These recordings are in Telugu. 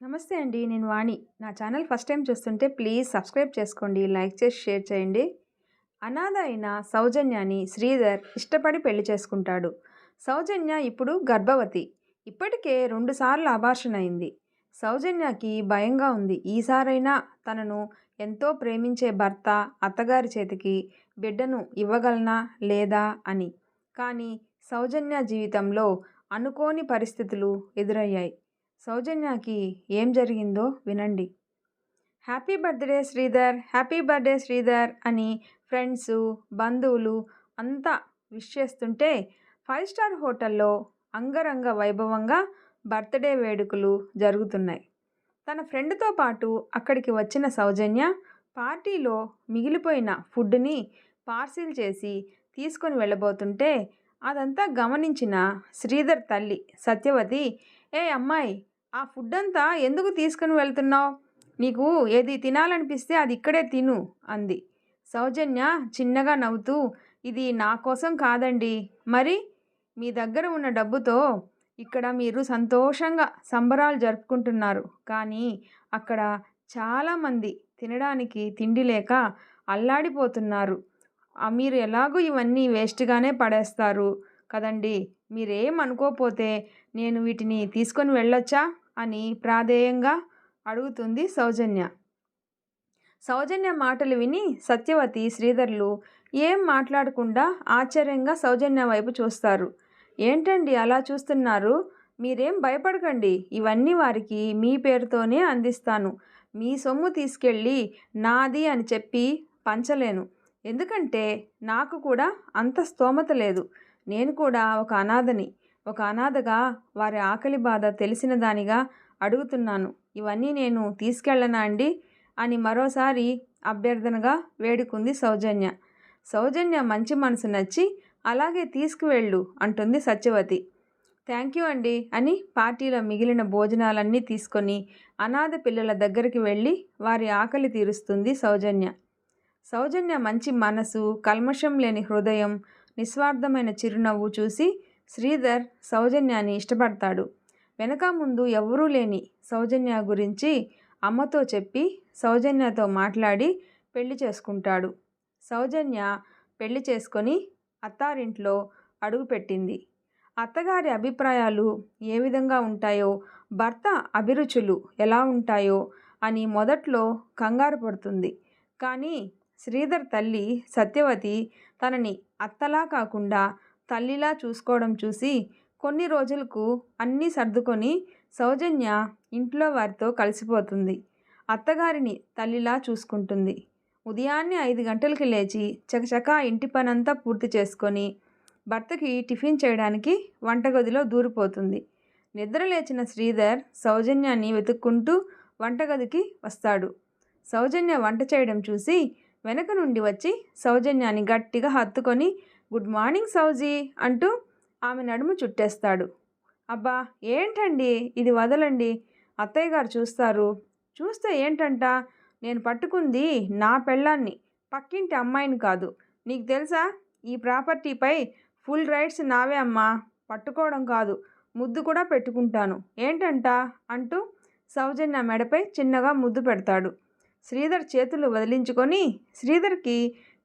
నమస్తే అండి. నేను వాణి. నా ఛానల్ ఫస్ట్ టైం చూస్తుంటే ప్లీజ్ సబ్స్క్రైబ్ చేసుకోండి. లైక్ చేసి షేర్ చేయండి. అనాథ అయిన సౌజన్యాని శ్రీధర్ ఇష్టపడి పెళ్లి చేసుకుంటాడు. సౌజన్య ఇప్పుడు గర్భవతి. ఇప్పటికే 2 సార్లు అబార్షన్ అయింది. సౌజన్యకి భయంగా ఉంది. ఈసారైనా తనను ఎంతో ప్రేమించే భర్త అత్తగారి చేతికి బిడ్డను ఇవ్వగలనా లేదా అని. కానీ సౌజన్య జీవితంలో అనుకోని పరిస్థితులు ఎదురయ్యాయి. సౌజన్యకి ఏం జరిగిందో వినండి. Happy birthday Sridhar, happy birthday Sridhar అని ఫ్రెండ్సు, బంధువులు అంతా విష్ చేస్తుంటే 5 స్టార్ హోటల్లో అంగరంగ వైభవంగా బర్త్డే వేడుకలు జరుగుతున్నాయి. తన ఫ్రెండ్తో పాటు అక్కడికి వచ్చిన సౌజన్య పార్టీలో మిగిలిపోయిన ఫుడ్ని పార్సిల్ చేసి తీసుకొని వెళ్ళబోతుంటే అదంతా గమనించిన శ్రీధర్ తల్లి సత్యవతి, ఏ అమ్మాయి, ఆ ఫుడ్ అంతా ఎందుకు తీసుకుని వెళ్తున్నావు? నీకు ఏది తినాలనిపిస్తే అది ఇక్కడే తిను అంది. సౌజన్య చిన్నగా నవ్వుతూ, ఇది నా కోసం కాదండి. మరి మీ దగ్గర ఉన్న డబ్బుతో ఇక్కడ మీరు సంతోషంగా సంబరాలు జరుపుకుంటున్నారు. కానీ అక్కడ చాలామంది తినడానికి తిండి లేక అల్లాడిపోతున్నారు. మీరు ఎలాగూ ఇవన్నీ వేస్ట్గానే పడేస్తారు కదండి. మీరేం అనుకోపోతే నేను వీటిని తీసుకొని వెళ్ళొచ్చా అని ప్రాధేయంగా అడుగుతుంది సౌజన్య. సౌజన్య మాటలు విని సత్యవతి, శ్రీధర్లు ఏం మాట్లాడకుండా ఆశ్చర్యంగా సౌజన్య వైపు చూస్తారు. ఏంటండి అలా చూస్తున్నారు? మీరేం భయపడకండి. ఇవన్నీ వారికి మీ పేరుతోనే అందిస్తాను. మీ సొమ్ము తీసుకెళ్ళి నాది అని చెప్పి పంచలేను. ఎందుకంటే నాకు కూడా అంత స్తోమత లేదు. నేను కూడా ఒక అనాథని. ఒక అనాథగా వారి ఆకలి బాధ తెలిసిన దానిగా అడుగుతున్నాను. ఇవన్నీ నేను తీసుకెళ్ళనా అండి అని మరోసారి అభ్యర్థనగా వేడుకుంది సౌజన్య. సౌజన్య మంచి మనసు నచ్చి అలాగే తీసుకువెళ్ళు అంటుంది సత్యవతి. థ్యాంక్ యూ అండి అని పార్టీలో మిగిలిన భోజనాలన్నీ తీసుకొని అనాథ పిల్లల దగ్గరికి వెళ్ళి వారి ఆకలి తీరుస్తుంది సౌజన్య. సౌజన్య మంచి మనసు, కల్మషం లేని హృదయం, నిస్వార్థమైన చిరునవ్వు చూసి శ్రీధర్ సౌజన్యాన్ని ఇష్టపడతాడు. వెనక ముందు ఎవరూ లేని సౌజన్య గురించి అమ్మతో చెప్పి సౌజన్యతో మాట్లాడి పెళ్లి చేసుకుంటాడు. సౌజన్య పెళ్లి చేసుకొని అత్తారింట్లో అడుగుపెట్టింది. అత్తగారి అభిప్రాయాలు ఏ విధంగా ఉంటాయో, భర్త అభిరుచులు ఎలా ఉంటాయో అని మొదట్లో కంగారు పడుతుంది. కానీ శ్రీధర్ తల్లి సత్యవతి తనని అత్తలా కాకుండా తల్లిలా చూసుకోవడం చూసి కొన్ని రోజులకు అన్నీ సర్దుకొని సౌజన్య ఇంట్లో వారితో కలిసిపోతుంది. అత్తగారిని తల్లిలా చూసుకుంటుంది. ఉదయాన్నే 5 గంటలకి లేచి చకచకా ఇంటి పనంతా పూర్తి చేసుకొని భర్తకి టిఫిన్ చేయడానికి వంటగదిలో దూరిపోతుంది. నిద్ర లేచిన శ్రీధర్ సౌజన్యాన్ని వెతుక్కుంటూ వంటగదికి వస్తాడు. సౌజన్య వంట చేయడం చూసి వెనక నుండి వచ్చి సౌజన్యాన్ని గట్టిగా హత్తుకొని గుడ్ మార్నింగ్ సౌజీ అంటూ ఆమె నడుము చుట్టేస్తాడు. అబ్బా ఏంటండి ఇది, వదలండి, అత్తయ్య గారు చూస్తారు. చూస్తే ఏంటంట? నేను పట్టుకుంది నా పెళ్ళాన్ని, పక్కింటి అమ్మాయిని కాదు. నీకు తెలుసా, ఈ ప్రాపర్టీపై ఫుల్ రైట్స్ నావే అమ్మా. పట్టుకోవడం కాదు, ముద్దు కూడా పెట్టుకుంటాను. ఏంటంట అంటూ సౌజన్య మెడపై చిన్నగా ముద్దు పెడతాడు. శ్రీధర్ చేతులు వదిలించుకొని శ్రీధర్కి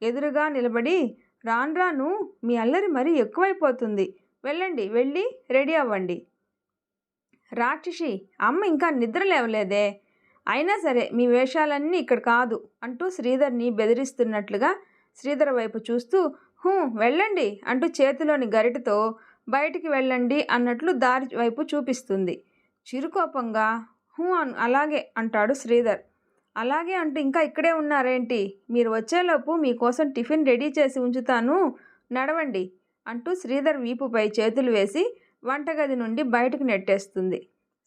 ఎదురుగా నిలబడి, రాను మీ అల్లరి మరీ ఎక్కువైపోతుంది. వెళ్ళండి, వెళ్ళి రెడీ అవ్వండి. రాక్షసి, అమ్మ ఇంకా నిద్ర లేవలేదే. అయినా సరే మీ వేషాలన్నీ ఇక్కడ కాదు అంటూ శ్రీధర్ని బెదిరిస్తున్నట్లుగా శ్రీధర్ వైపు చూస్తూ, వెళ్ళండి అంటూ చేతిలోని గరిటతో బయటికి వెళ్ళండి అన్నట్లు దారి వైపు చూపిస్తుంది. చిరుకోపంగా అలాగే అంటాడు శ్రీధర్. అలాగే అంటూ ఇంకా ఇక్కడే ఉన్నారేంటి? మీరు వచ్చేలోపు మీకోసం టిఫిన్ రెడీ చేసి ఉంచుతాను, నడవండి అంటూ శ్రీధర్ వీపుపై చేతులు వేసి వంటగది నుండి బయటకు నెట్టేస్తుంది.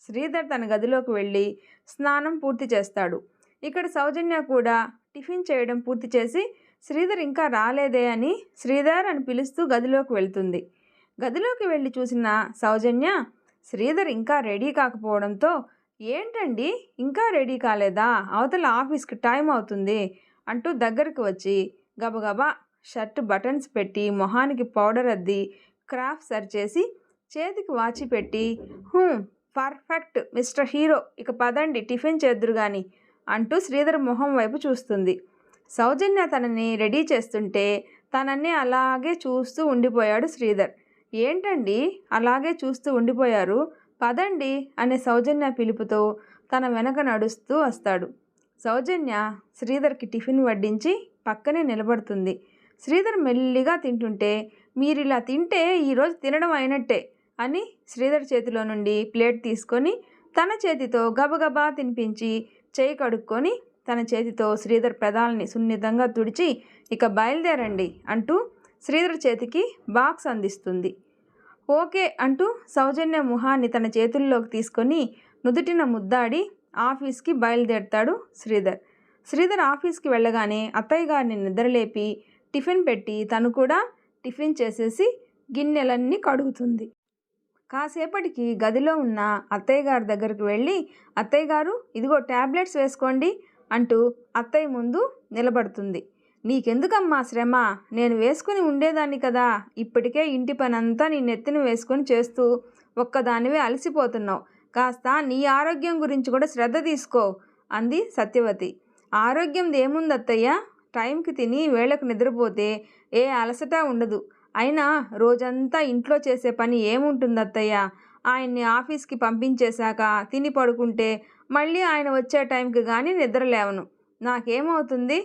శ్రీధర్ తన గదిలోకి వెళ్ళి స్నానం పూర్తి చేస్తాడు. ఇక్కడ సౌజన్య కూడా టిఫిన్ చేయడం పూర్తి చేసి శ్రీధర్ ఇంకా రాలేదే అని శ్రీధర్ అని పిలుస్తూ గదిలోకి వెళ్తుంది. గదిలోకి వెళ్ళి చూసిన సౌజన్య శ్రీధర్ ఇంకా రెడీ కాకపోవడంతో, ఏంటండి ఇంకా రెడీ కాలేదా? అవతల ఆఫీస్కి టైం అవుతుంది అంటూ దగ్గరికి వచ్చి గబగబా షర్ట్ బటన్స్ పెట్టి మొహానికి పౌడర్ అద్ది క్రాఫ్ సరిచేసి చేతికి వాచి పెట్టి పర్ఫెక్ట్ మిస్టర్ హీరో, ఇక పదండి టిఫిన్ చేద్దురు గాని అంటూ శ్రీధర్ మొహం వైపు చూస్తుంది. సౌజన్య తనని రెడీ చేస్తుంటే తనని అలాగే చూస్తూ ఉండిపోయాడు శ్రీధర్. ఏంటండి అలాగే చూస్తూ ఉండిపోయారు, పదండి అనే సౌజన్య పిలుపుతో తన వెనక నడుస్తూ వస్తాడు. సౌజన్య శ్రీధర్కి టిఫిన్ వడ్డించి పక్కనే నిలబడుతుంది. శ్రీధర్ మెల్లిగా తింటుంటే మీరిలా తింటే ఈరోజు తినడం అయినట్టే అని శ్రీధర్ చేతిలో నుండి ప్లేట్ తీసుకొని తన చేతితో గబగబా తినిపించి చేయి కడుక్కొని తన చేతితో శ్రీధర్ పెదాలని సున్నితంగా తుడిచి ఇక బయలుదేరండి అంటూ శ్రీధర్ చేతికి బాక్స్ అందిస్తుంది. ఓకే అంటూ సౌజన్య మొహాన్ని తన చేతుల్లోకి తీసుకొని నుదుటిన ముద్దాడి ఆఫీస్కి బయలుదేరుతాడు శ్రీధర్. శ్రీధర్ ఆఫీస్కి వెళ్ళగానే అత్తయ్య గారిని నిద్రలేపి టిఫిన్ పెట్టి తను కూడా టిఫిన్ చేసేసి గిన్నెలన్నీ కడుగుతుంది. కాసేపటికి గదిలో ఉన్న అత్తయ్య గారి దగ్గరికి వెళ్ళి అత్తయ్య గారు ఇదిగో ట్యాబ్లెట్స్ వేసుకోండి అంటూ అత్తయ్య ముందు నిలబడుతుంది. నీకెందుకమ్మా శ్రమ, నేను వేసుకుని ఉండేదాన్ని కదా, ఇప్పటికే ఇంటి పని అంతా నీ నెత్తిన వేసుకొని చేస్తూ ఒక్కదానివే అలసిపోతున్నావు, కాస్త నీ ఆరోగ్యం గురించి కూడా శ్రద్ధ తీసుకో అంది సత్యవతి. ఆరోగ్యంది ఏముంది అత్తయ్య, టైంకి తిని వేళకు నిద్రపోతే ఏ అలసట ఉండదు, అయినా రోజంతా ఇంట్లో చేసే పని ఏముంటుంది అత్తయ్య, ఆయన్ని ఆఫీస్కి పంపించేశాక తిని పడుకుంటే మళ్ళీ ఆయన వచ్చే టైంకి కానీ నిద్ర లేవను, నాకేమవుతుంది,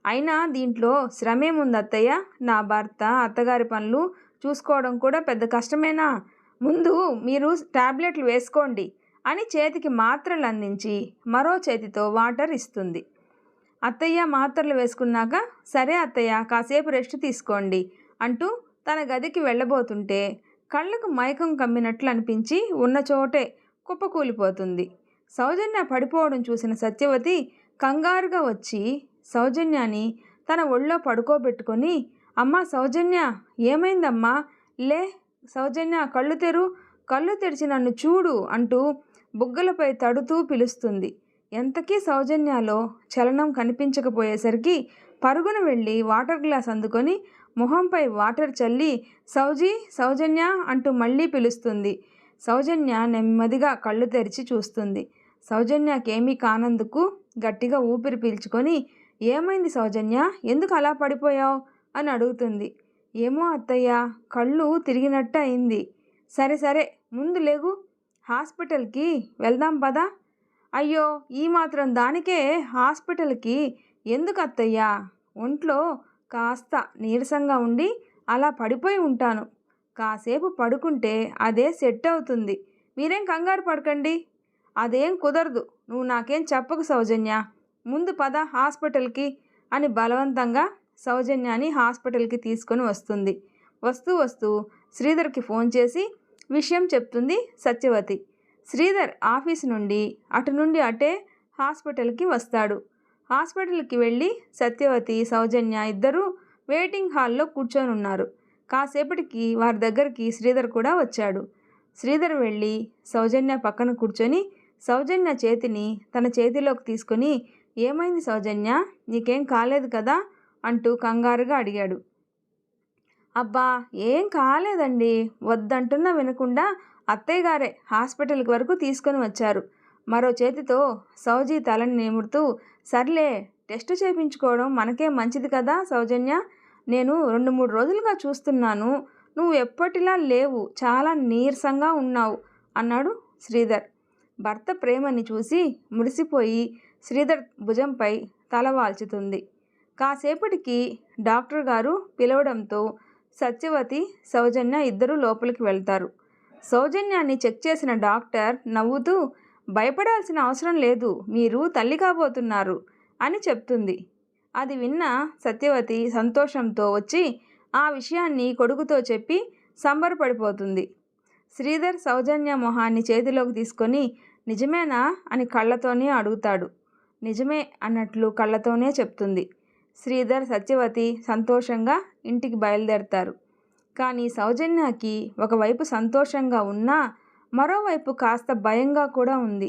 అయినా దీంట్లో శ్రమేముంది అత్తయ్య, నా భర్త అత్తగారి పనులు చూసుకోవడం కూడా పెద్ద కష్టమేనా, ముందు మీరు టాబ్లెట్లు వేసుకోండి అని చేతికి మాత్రలు అందించి మరో చేతితో వాటర్ ఇస్తుంది. అత్తయ్య మాత్రలు వేసుకున్నాక సరే అత్తయ్య కాసేపు రెస్ట్ తీసుకోండి అంటూ తన గదికి వెళ్ళబోతుంటే కళ్ళకు మైకం కమ్మినట్లు అనిపించి ఉన్న చోటే కుప్పకూలిపోతుంది. సౌజన్య పడిపోవడం చూసిన సత్యవతి కంగారుగా వచ్చి సౌజన్యాని తన ఒళ్ళో పడుకోబెట్టుకొని అమ్మా సౌజన్య ఏమైందమ్మా, లే సౌజన్య కళ్ళు తెరిచి నన్ను చూడు అంటూ బుగ్గలపై తడుతూ పిలుస్తుంది. ఎంతకీ సౌజన్యలో చలనం కనిపించకపోయేసరికి పరుగున వెళ్ళి వాటర్ గ్లాస్ అందుకొని మొహంపై వాటర్ చల్లి సౌజన్య అంటూ మళ్ళీ పిలుస్తుంది. సౌజన్య నెమ్మదిగా కళ్ళు తెరిచి చూస్తుంది. సౌజన్యకేమీ కానందుకు గట్టిగా ఊపిరి పీల్చుకొని ఏమైంది సౌజన్య, ఎందుకు అలా పడిపోయావు అని అడుగుతుంది. ఏమో అత్తయ్య, కళ్ళు తిరిగినట్టు అయింది. సరే ముందు లేగు, హాస్పిటల్కి వెళ్దాం పదా. అయ్యో ఈ మాత్రం దానికే హాస్పిటల్కి ఎందుకు అత్తయ్య, ఒంట్లో కాస్త నీరసంగా ఉండి అలా పడిపోయి ఉంటాను, కాసేపు పడుకుంటే అదే సెట్ అవుతుంది, మీరేం కంగారు పడకండి. అదేం కుదరదు, నువ్వు నాకేం చెప్పకు సౌజన్య, ముందు పద హాస్పిటల్కి అని బలవంతంగా సౌజన్యాని హాస్పిటల్కి తీసుకొని వస్తుంది. వస్తూ శ్రీధర్కి ఫోన్ చేసి విషయం చెప్తుంది సత్యవతి. శ్రీధర్ ఆఫీస్ నుండి అటు నుండి అటే హాస్పిటల్కి వస్తాడు. హాస్పిటల్కి వెళ్ళి సత్యవతి సౌజన్య ఇద్దరూ వెయిటింగ్ హాల్లో కూర్చొని ఉన్నారు. కాసేపటికి వారి దగ్గరికి శ్రీధర్ కూడా వచ్చాడు. శ్రీధర్ వెళ్ళి సౌజన్య పక్కన కూర్చొని సౌజన్య చేతిని తన చేతిలోకి తీసుకొని ఏమైంది సౌజన్య, నీకేం కాలేదు కదా అంటూ కంగారుగా అడిగాడు. అబ్బా ఏం కాలేదండి, వద్దంటున్నా వినకుండా అత్తయ్య గారే హాస్పిటల్కి వరకు తీసుకొని వచ్చారు. మరో చేతితో సౌజీ తలని నిమురుతూ సర్లే టెస్ట్ చేయించుకోవడం మనకే మంచిది కదా సౌజన్య, నేను 2-3 రోజులుగా చూస్తున్నాను, నువ్వు ఎప్పటిలా లేవు, చాలా నీరసంగా ఉన్నావు అన్నాడు శ్రీధర్. భర్త ప్రేమని చూసి మురిసిపోయి శ్రీధర్ భుజంపై తల వాల్చుతుంది. కాసేపటికి డాక్టర్ గారు పిలవడంతో సత్యవతి సౌజన్య ఇద్దరూ లోపలికి వెళ్తారు. సౌజన్యాన్ని చెక్ చేసిన డాక్టర్ నవ్వుతూ భయపడాల్సిన అవసరం లేదు, మీరు తల్లి కాబోతున్నారు అని చెప్తుంది. అది విన్న సత్యవతి సంతోషంతో వచ్చి ఆ విషయాన్ని కొడుకుతో చెప్పి సంబరపడిపోతుంది. శ్రీధర్ సౌజన్య మొహాన్ని చేతిలోకి తీసుకొని నిజమేనా అని కళ్ళతోనే అడుగుతాడు. నిజమే అన్నట్లు కళ్ళతోనే చెప్తుంది. శ్రీధర్ సత్యవతి సంతోషంగా ఇంటికి బయలుదేరతారు. కానీ సౌజన్యకి ఒకవైపు సంతోషంగా ఉన్నా మరోవైపు కాస్త భయంగా కూడా ఉంది.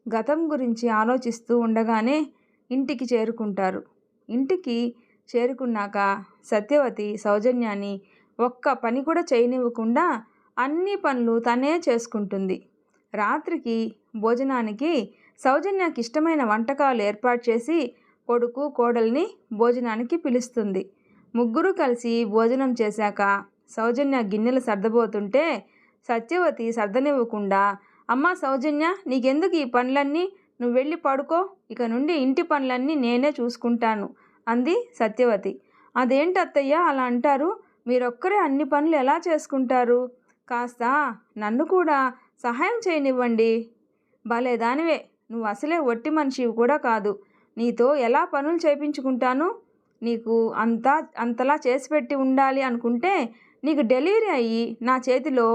గతం గురించి ఆలోచిస్తూ ఉండగానే ఇంటికి చేరుకుంటారు. ఇంటికి చేరుకున్నాక సత్యవతి సౌజన్యాన్ని ఒక్క పని కూడా చేయనివ్వకుండా అన్ని పనులు తనే చేసుకుంటుంది. రాత్రికి భోజనానికి సౌజన్యకి ఇష్టమైన వంటకాలు ఏర్పాటు చేసి కొడుకు కోడల్ని భోజనానికి పిలుస్తుంది. ముగ్గురు కలిసి భోజనం చేశాక సౌజన్య గిన్నెలు సర్దబోతుంటే సత్యవతి సర్దనివ్వకుండా, అమ్మా సౌజన్య, నీకెందుకు ఈ పనులన్నీ? నువ్వు వెళ్ళి పడుకో, ఇక నుండి ఇంటి పనులన్నీ నేనే చూసుకుంటాను అంది సత్యవతి. అదేంటత్తయ్య అలా అంటారు? మీరొక్కరే అన్ని పనులు ఎలా చేసుకుంటారు? కాస్త నన్ను కూడా సహాయం చేయనివ్వండి. భలే దానివే, నువ్వు అసలే ఒట్టి మనిషివి కూడా కాదు. నీతో ఎలా పనులు చేయించుకుంటాను? నీకు అంతలా చేసి పెట్టి ఉండాలి అనుకుంటే నీకు డెలివరీ అయ్యి నా చేతిలో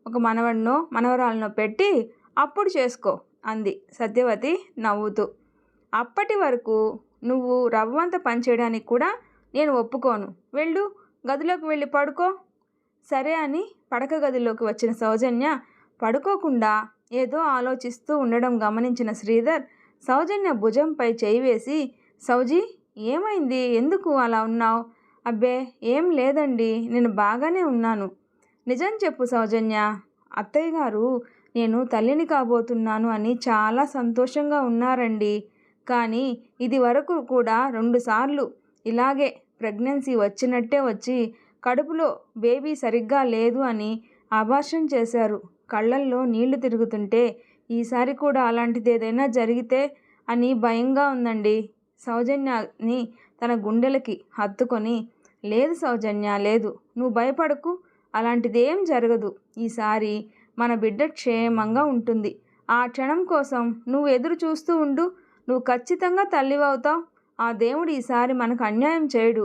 ఒక మనవడినో మనవరాలనో పెట్టి అప్పుడు చేసుకో అంది సత్యవతి నవ్వుతూ. అప్పటి వరకు నువ్వు రవ్వంత పని చేయడానికి కూడా నేను ఒప్పుకోను. వెళ్ళు, గదిలోకి వెళ్ళి పడుకో. సరే అని పడక గదిలోకి వచ్చిన సౌజన్య పడుకోకుండా ఏదో ఆలోచిస్తూ ఉండడం గమనించిన శ్రీధర్ సౌజన్య భుజంపై చేయి వేసి, సౌజీ, ఏమైంది? ఎందుకు అలా ఉన్నావు? అబ్బే ఏం లేదండి, నేను బాగానే ఉన్నాను. నిజం చెప్పు సౌజన్య. అత్తయ్య గారు నేను తల్లిని కాబోతున్నాను అని చాలా సంతోషంగా ఉన్నారండి. కానీ ఇది వరకు కూడా 2 సార్లు ఇలాగే ప్రెగ్నెన్సీ వచ్చినట్టే వచ్చి కడుపులో బేబీ సరిగ్గా లేదు అని అబార్షన్ చేశారు. కళ్ళల్లో నీళ్లు తిరుగుతుంటే ఈసారి కూడా అలాంటిది ఏదైనా జరిగితే అని భయంగా ఉందండి. సౌజన్యని తన గుండెలకి హత్తుకొని, లేదు సౌజన్య, లేదు, నువ్వు భయపడకు, అలాంటిదేం జరగదు. ఈసారి మన బిడ్డ క్షేమంగా ఉంటుంది. ఆ క్షణం కోసం నువ్వు ఎదురు చూస్తూ ఉండు. నువ్వు ఖచ్చితంగా తల్లివవుతావు. ఆ దేవుడు ఈసారి మనకు అన్యాయం చేయడు.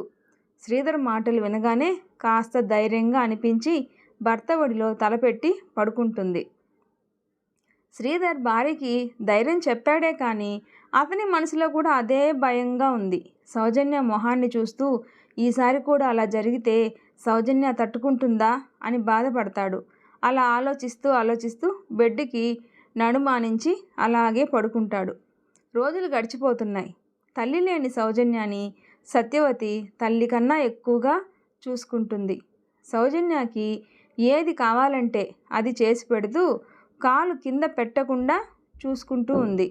శ్రీధర్ మాటలు వినగానే కాస్త ధైర్యంగా అనిపించి భర్త ఒడిలో తలపెట్టి పడుకుంటుంది. శ్రీధర్ భార్యకి ధైర్యం చెప్పాడే కానీ అతని మనసులో కూడా అదే భయంగా ఉంది. సౌజన్య మొహాన్ని చూస్తూ ఈసారి కూడా అలా జరిగితే సౌజన్య తట్టుకుంటుందా అని బాధపడతాడు. అలా ఆలోచిస్తూ బెడ్కి నడుమానించి అలాగే పడుకుంటాడు. రోజులు గడిచిపోతున్నాయి. తల్లి లేని సౌజన్యాని సత్యవతి తల్లి కన్నా ఎక్కువగా చూసుకుంటుంది. సౌజన్యకి ఏది కావాలంటే అది చేసి పెడుతూ కాలు కింద పెట్టకుండా చూసుకుంటూ ఉంది.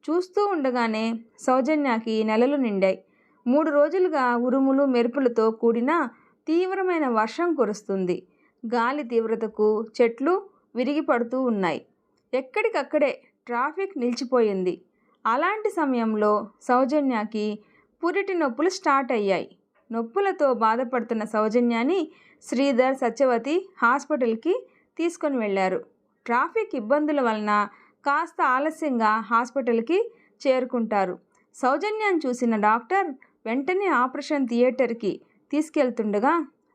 చూస్తూ ఉండగానే సౌజన్యకి నెలలు నిండాయి. 3 రోజులుగా ఉరుములు మెరుపులతో కూడిన తీవ్రమైన వర్షం కురుస్తుంది. గాలి తీవ్రతకు చెట్లు విరిగి పడుతూ ఉన్నాయి. ఎక్కడికక్కడే ట్రాఫిక్ నిలిచిపోయింది. అలాంటి సమయంలో సౌజన్యకి పురిటి నొప్పులు స్టార్ట్ అయ్యాయి. నొప్పులతో బాధపడుతున్న సౌజన్యాని శ్రీధర్, సత్యవతి హాస్పిటల్కి తీసుకొని వెళ్ళారు. ట్రాఫిక్ ఇబ్బందుల వలన కాస్త ఆలస్యంగా హాస్పిటల్కి చేరుకుంటారు. సౌజన్యాన్ని చూసిన డాక్టర్ వెంటనే ఆపరేషన్ థియేటర్కి తీసుకెళ్తుండగా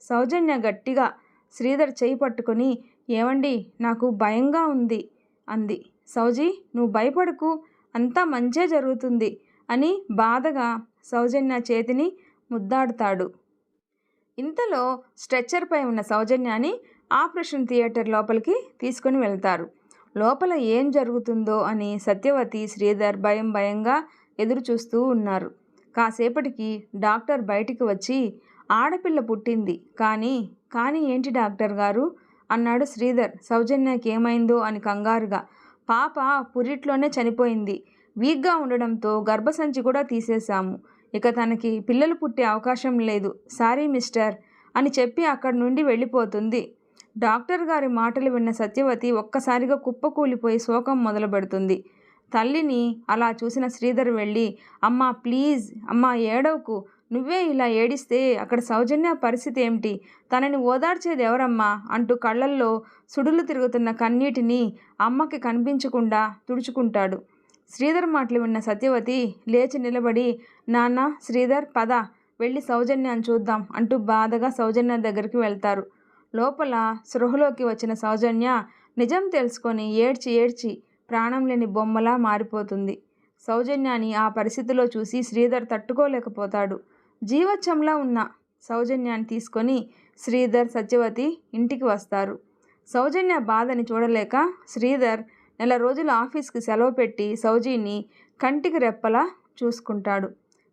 సౌజన్య గట్టిగా శ్రీధర్ చేయి పట్టుకొని, ఏమండి, నాకు భయంగా ఉంది అంది. సౌజీ, నువ్వు భయపడకు, అంతా మంచే జరుగుతుంది అని బాధగా సౌజన్య చేతిని ముద్దాడుతాడు. ఇంతలో స్ట్రెచ్చర్పై ఉన్న సౌజన్యాని ఆపరేషన్ థియేటర్ లోపలికి తీసుకుని వెళ్తారు. లోపల ఏం జరుగుతుందో అని సత్యవతి, శ్రీధర్ భయంగా ఎదురు చూస్తూ ఉన్నారు. కాసేపటికి డాక్టర్ బయటికి వచ్చి, ఆడపిల్ల పుట్టింది కానీ ఏంటి డాక్టర్ గారు అన్నాడు శ్రీధర్. సౌజన్యకి ఏమైందో అని కంగారుగా. పాప పురిట్లోనే చనిపోయింది. వీక్గా ఉండడంతో గర్భసంచి కూడా తీసేశాము. ఇక తనకి పిల్లలు పుట్టే అవకాశం లేదు. సారీ మిస్టర్ అని చెప్పి అక్కడి నుండి వెళ్ళిపోతుంది. డాక్టర్ గారి మాటలు విన్న సత్యవతి ఒక్కసారిగా కుప్పకూలిపోయి శోకం మొదలు పెడుతుంది. తల్లిని అలా చూసిన శ్రీధర్ వెళ్ళి, అమ్మా ప్లీజ్, అమ్మా ఏడవకు, నువ్వే ఇలా ఏడిస్తే అక్కడ సౌజన్య పరిస్థితి ఏమిటి? తనని ఓదార్చేది ఎవరమ్మా అంటూ కళ్ళల్లో సుడులు తిరుగుతున్న కన్నీటిని అమ్మకి కనిపించకుండా తుడుచుకుంటాడు. శ్రీధర్ మాటలు విన్న సత్యవతి లేచి నిలబడి, నాన్న, శ్రీధర్, పద, వెళ్ళి సౌజన్యాన్ని చూద్దాం అంటూ బాధగా సౌజన్య దగ్గరికి వెళ్తారు. లోపల స్పృహలోకి వచ్చిన సౌజన్య నిజం తెలుసుకొని ఏడ్చి ప్రాణం లేని బొమ్మలా మారిపోతుంది. సౌజన్యాని ఆ పరిస్థితిలో చూసి శ్రీధర్ తట్టుకోలేకపోతాడు. జీవోత్సవంలా ఉన్న సౌజన్యాన్ని తీసుకొని శ్రీధర్, సత్యవతి ఇంటికి వస్తారు. సౌజన్య బాధని చూడలేక శ్రీధర్ 4 రోజులు ఆఫీస్కి సెలవు పెట్టి సౌజీని కంటికి రెప్పలా చూసుకుంటాడు.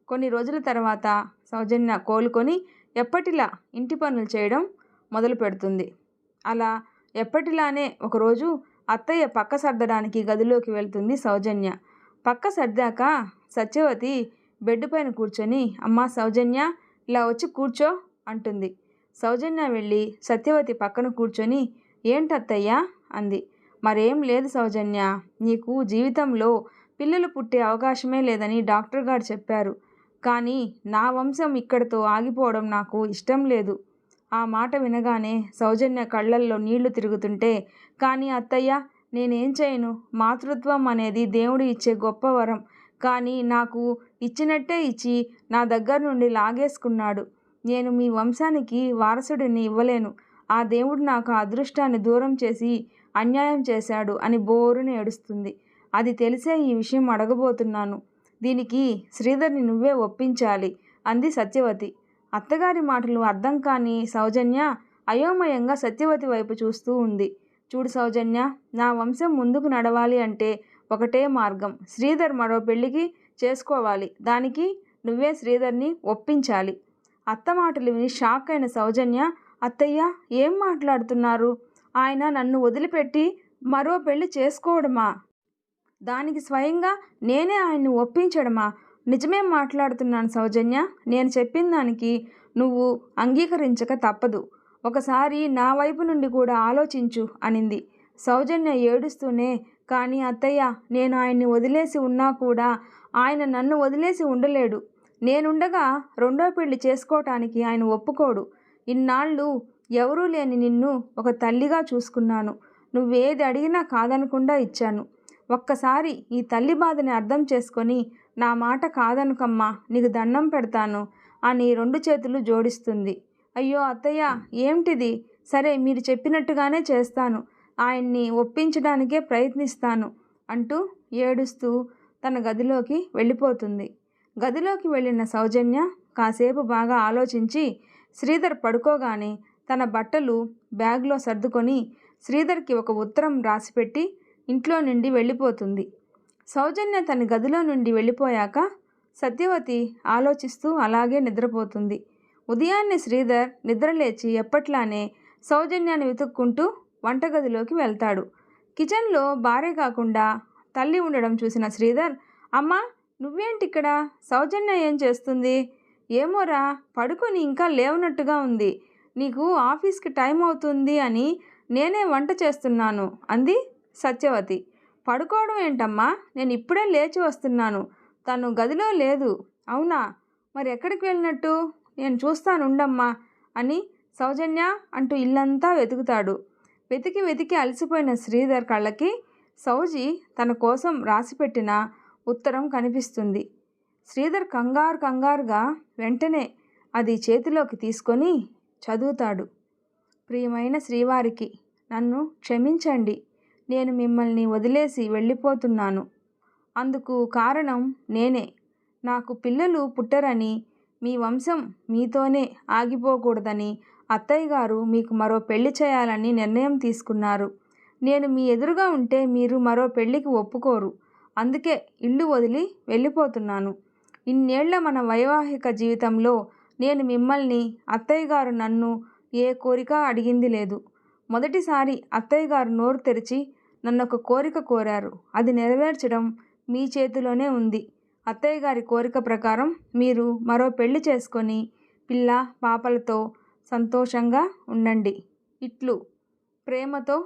కొన్ని రోజుల తర్వాత సౌజన్య కోలుకొని ఎప్పటిలా ఇంటి పనులు చేయడం మొదలు పెడుతుంది. అలా ఎప్పటిలానే ఒకరోజు అత్తయ్య పక్క సర్దడానికి గదిలోకి వెళ్తుంది సౌజన్య. పక్క సర్దాక సత్యవతి బెడ్ పైన కూర్చొని, అమ్మా సౌజన్య, ఇలా వచ్చి కూర్చో అంటుంది. సౌజన్య వెళ్ళి సత్యవతి పక్కన కూర్చొని, ఏంటత్తయ్యా అంది. మరేం లేదు సౌజన్య, నీకు జీవితంలో పిల్లలు పుట్టే అవకాశమే లేదని డాక్టర్ గారు చెప్పారు. కానీ నా వంశం ఇక్కడితో ఆగిపోవడం నాకు ఇష్టం లేదు. ఆ మాట వినగానే సౌజన్య కళ్ళల్లో నీళ్లు తిరుగుతుంటే, కానీ అత్తయ్య, నేనేం చేయను? మాతృత్వం అనేది దేవుడు ఇచ్చే గొప్ప వరం. కానీ నాకు ఇచ్చినట్టే ఇచ్చి నా దగ్గర నుండి లాగేసుకున్నాడు. నేను మీ వంశానికి వారసుడిని ఇవ్వలేను. ఆ దేవుడు నాకు ఆ అదృష్టాన్ని దూరం చేసి అన్యాయం చేశాడు అని బోరున ఏడుస్తుంది. అది తెలిసే ఈ విషయం అడగబోతున్నాను. దీనికి శ్రీధర్ని నువ్వే ఒప్పించాలి అంది సత్యవతి. అత్తగారి మాటలు అర్థం కాని సౌజన్య అయోమయంగా సత్యవతి వైపు చూస్తూ ఉంది. చూడు సౌజన్య, నా వంశం ముందుకు నడవాలి అంటే ఒకటే మార్గం. శ్రీధర్ మరో పెళ్లికి చేసుకోవాలి. దానికి నువ్వే శ్రీధర్ని ఒప్పించాలి. అత్త మాటలు విని షాక్ అయిన సౌజన్య, అత్తయ్య ఏం మాట్లాడుతున్నారు? ఆయన నన్ను వదిలిపెట్టి మరో పెళ్లి చేసుకోవడమా? దానికి స్వయంగా నేనే ఆయన్ని ఒప్పించడమా? నిజమేం మాట్లాడుతున్నాను సౌజన్య. నేను చెప్పిన దానికి నువ్వు అంగీకరించక తప్పదు. ఒకసారి నా వైపు నుండి కూడా ఆలోచించు అనింది. సౌజన్య ఏడుస్తూనే, కానీ అత్తయ్య, నేను ఆయన్ని వదిలేసి ఉన్నా కూడా ఆయన నన్ను వదిలేసి ఉండలేడు. నేనుండగా రెండో పెళ్లి చేసుకోవటానికి ఆయన ఒప్పుకోడు. ఇన్నాళ్ళు ఎవరూ లేని నిన్ను ఒక తల్లిగా చూసుకున్నాను. నువ్వేది అడిగినా కాదనకుండా ఇచ్చాను. ఒక్కసారి ఈ తల్లి బాధని అర్థం చేసుకొని నా మాట కాదనుకమ్మా, నీకు దండం పెడతాను అని రెండు చేతులు జోడిస్తుంది. అయ్యో అత్తయ్య, ఏమిటిది? సరే, మీరు చెప్పినట్టుగానే చేస్తాను. ఆయన్ని ఒప్పించడానికే ప్రయత్నిస్తాను అంటూ ఏడుస్తూ తన గదిలోకి వెళ్ళిపోతుంది. గదిలోకి వెళ్ళిన సౌజన్య కాసేపు బాగా ఆలోచించి శ్రీధర్ పడుకోగానే తన బట్టలు బ్యాగ్లో సర్దుకొని శ్రీధర్కి ఒక ఉత్తరం రాసిపెట్టి ఇంట్లో నుండి వెళ్ళిపోతుంది. సౌజన్య తన గదిలో నుండి వెళ్ళిపోయాక సత్యవతి ఆలోచిస్తూ అలాగే నిద్రపోతుంది. ఉదయాన్నే శ్రీధర్ నిద్రలేచి ఎప్పట్లానే సౌజన్యాన్ని వెతుక్కుంటూ వంటగదిలోకి వెళ్తాడు. కిచెన్లో భార్య కాకుండా తల్లి ఉండడం చూసిన శ్రీధర్, అమ్మా నువ్వేంటిక్కడ? సౌజన్య ఏం చేస్తుంది? ఏమోరా, పడుకొని ఇంకా లేవనట్టుగా ఉంది. నీకు ఆఫీస్కి టైం అవుతుంది అని నేనే వంట చేస్తున్నాను అంది సత్యవతి. పడుకోవడం ఏంటమ్మా? నేను ఇప్పుడే లేచి వస్తున్నాను. తను గదిలో లేదు. అవునా? మరి ఎక్కడికి వెళ్ళినట్టు? నేను చూస్తానుండమ్మా అని సౌజన్య అంటూ ఇల్లంతా వెతుకుతాడు. వెతికి వెతికి అలసిపోయిన శ్రీధర్ కళ్ళకి సౌజీ తన కోసం రాసిపెట్టిన ఉత్తరం కనిపిస్తుంది. శ్రీధర్ కంగారుగా వెంటనే అది చేతిలోకి తీసుకొని చదువుతాడు. ప్రియమైన శ్రీవారికి, నన్ను క్షమించండి. నేను మిమ్మల్ని వదిలేసి వెళ్ళిపోతున్నాను. అందుకు కారణం నేనే. నాకు పిల్లలు పుట్టరని, మీ వంశం మీతోనే ఆగిపోకూడదని అత్తయ్య గారు మీకు మరో పెళ్లి చేయాలని నిర్ణయం తీసుకున్నారు. నేను మీ ఎదురుగా ఉంటే మీరు మరో పెళ్లికి ఒప్పుకోరు. అందుకే ఇల్లు వదిలి వెళ్ళిపోతున్నాను. ఇన్నేళ్ల మన వైవాహిక జీవితంలో నేను మిమ్మల్ని, అత్తయ్య గారు నన్ను ఏ కోరిక అడిగింది లేదు. మొదటిసారి అత్తయ్య గారు నోరు తెరిచి నన్నొక కోరిక కోరారు. అది నెరవేర్చడం మీ చేతిలోనే ఉంది. అత్తయ్య గారి కోరిక ప్రకారం మీరు మరో పెళ్లి చేసుకొని పిల్ల పాపలతో సంతోషంగా ఉండండి. ఇట్లు ప్రేమతో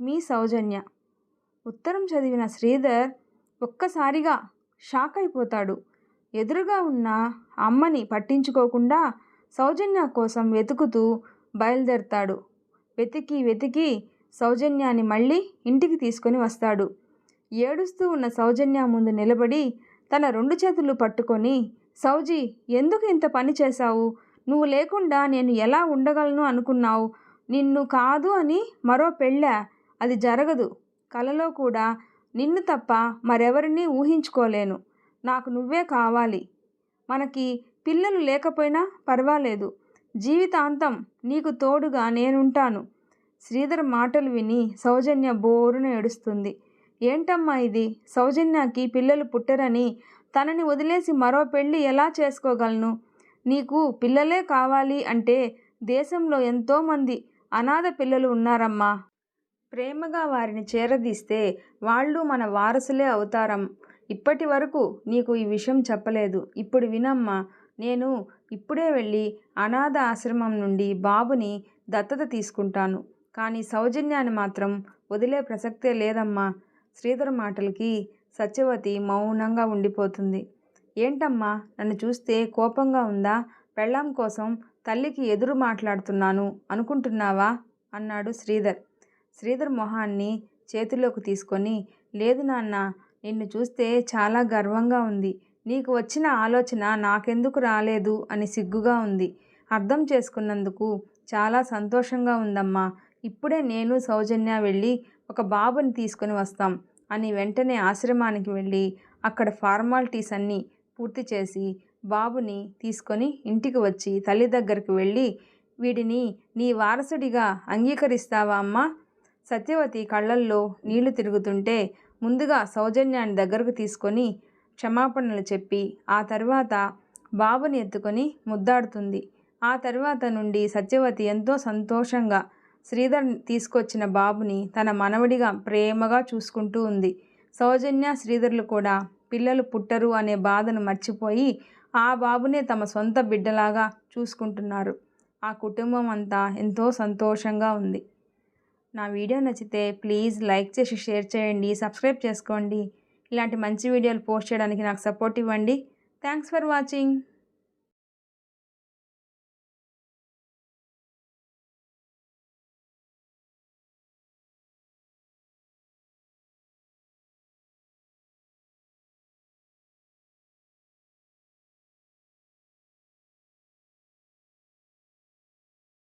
మీ సౌజన్య. ఉత్తరం చదివిన శ్రీధర్ ఒక్కసారిగా షాక్ అయిపోతాడు. ఎదురుగా ఉన్న అమ్మని పట్టించుకోకుండా సౌజన్య కోసం వెతుకుతూ బయలుదేరతాడు. వెతికి సౌజన్యాన్ని మళ్ళీ ఇంటికి తీసుకొని వస్తాడు. ఏడుస్తూ ఉన్న సౌజన్య ముందు నిలబడి తన రెండు చేతులు పట్టుకొని, సౌజీ, ఎందుకు ఇంత పని చేశావు? నువ్వు లేకుండా నేను ఎలా ఉండగలను అనుకున్నావు? నిన్ను కాదు అని మరో పెళ్ళా? అది జరగదు. కలలో కూడా నిన్ను తప్ప మరెవరినీ ఊహించుకోలేను. నాకు నువ్వే కావాలి. మనకి పిల్లలు లేకపోయినా పర్వాలేదు. జీవితాంతం నీకు తోడుగా నేనుంటాను. శ్రీధర్ మాటలు విని సౌజన్య బోరున ఏడుస్తుంది. ఏంటమ్మా ఇది? సౌజన్యకి పిల్లలు పుట్టరని తనని వదిలేసి మరో పెళ్ళి ఎలా చేసుకోగలను? నీకు పిల్లలే కావాలి అంటే దేశంలో ఎంతోమంది అనాథ పిల్లలు ఉన్నారమ్మా. ప్రేమగా వారిని చేరదీస్తే వాళ్ళు మన వారసులే అవుతారం. ఇప్పటి వరకు నీకు ఈ విషయం చెప్పలేదు. ఇప్పుడు వినమ్మా. నేను ఇప్పుడే వెళ్ళి అనాథ ఆశ్రమం నుండి బాబుని దత్తత తీసుకుంటాను. కానీ సౌజన్యాన్ని మాత్రం వదిలే ప్రసక్తే లేదమ్మా. శ్రీధర్ మాటలకి సత్యవతి మౌనంగా ఉండిపోతుంది. ఏంటమ్మా, నన్ను చూస్తే కోపంగా ఉందా? పెళ్ళాం కోసం తల్లికి ఎదురు మాట్లాడుతున్నాను అనుకుంటున్నావా? అన్నాడు శ్రీధర్. శ్రీధర్ మొహాన్ని చేతిలోకి తీసుకొని, లేదు నాన్న, నిన్ను చూస్తే చాలా గర్వంగా ఉంది. నీకు వచ్చిన ఆలోచన నాకెందుకు రాలేదు అని సిగ్గుగా ఉంది. అర్థం చేసుకున్నందుకు చాలా సంతోషంగా ఉందమ్మా. ఇప్పుడే నేను సౌజన్య వెళ్ళి ఒక బాబుని తీసుకొని వస్తాం అని వెంటనే ఆశ్రమానికి వెళ్ళి అక్కడ ఫార్మాలిటీస్ అన్నీ పూర్తి చేసి బాబుని తీసుకొని ఇంటికి వచ్చి తల్లి దగ్గరికి వెళ్ళి, వీడిని నీ వారసుడిగా అంగీకరిస్తావా అమ్మా? సత్యవతి కళ్ళల్లో నీళ్లు తిరుగుతుంటే ముందుగా సౌజన్యాన్ని దగ్గరకు తీసుకొని క్షమాపణలు చెప్పి ఆ తర్వాత బాబుని ఎత్తుకొని ముద్దాడుతుంది. ఆ తర్వాత నుండి సత్యవతి ఎంతో సంతోషంగా శ్రీధర్ తీసుకొచ్చిన బాబుని తన మనవడిగా ప్రేమగా చూసుకుంటూ ఉంది. సౌజన్య, శ్రీధర్లు కూడా పిల్లలు పుట్టరు అనే బాధను మర్చిపోయి ఆ బాబునే తమ సొంత బిడ్డలాగా చూసుకుంటున్నారు. ఆ కుటుంబం అంతా ఎంతో సంతోషంగా ఉంది. నా వీడియో నచ్చితే ప్లీజ్ లైక్ చేసి షేర్ చేయండి, సబ్స్క్రైబ్ చేసుకోండి. ఇలాంటి మంచి వీడియోలు పోస్ట్ చేయడానికి నాకు సపోర్ట్ ఇవ్వండి. Thanks for watching.